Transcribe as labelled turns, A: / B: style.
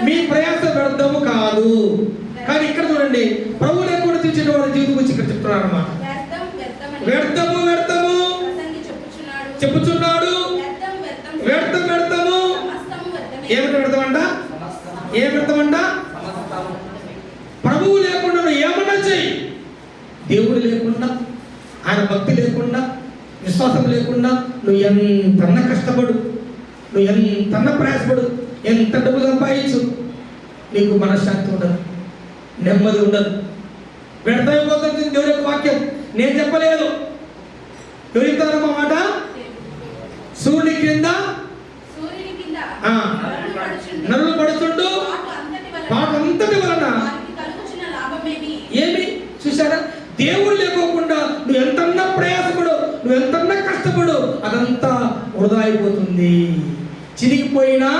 A: మీ ప్రయాస వ్యర్థము కాదు. కానీ ఇక్కడ చూడండి, ప్రభు లేకుండా తీర్చిన వారి జీవితం గురించి ఇక్కడ చెప్తున్నారు అన్నమాట. వ్యర్థము వ్యర్థము చెప్పుచున్నాడు. వ్యర్థం వ్యర్థము. ఏమిటి వ్యర్థం అంట? ఏ వ్యర్థం అంట? ప్రభువు లేకుండా నువ్వు ఏమన్నా చెయ్యి, దేవుడు లేకుండా, ఆయన భక్తి లేకుండా, విశ్వాసం లేకుండా నువ్వు ఎంతన్నా కష్టపడు, నువ్వు ఎంతన్నా ప్రయాసపడు, ఎంత డబ్బు సంపాదించు, నీకు మనశ్శాంతి ఉండదు, నెమ్మది ఉండదు. వ్యర్థమైపోతుంది దేవుడి యొక్క వాక్యం. నేను చెప్పలేదు, ఎవరు చెప్తారు మా మాట? సూర్యుని క్రింద నరులు పడుతుండు, పాట అంతటి వలన ఏమి చూసారా? దేవుడు లేకోకుండా నువ్వు ఎంతన్నా ప్రయాసపడు, నువ్వు ఎంతన్నా కష్టపడు, అదంతా వృధా అయిపోతుంది. చిరిగిపోయినా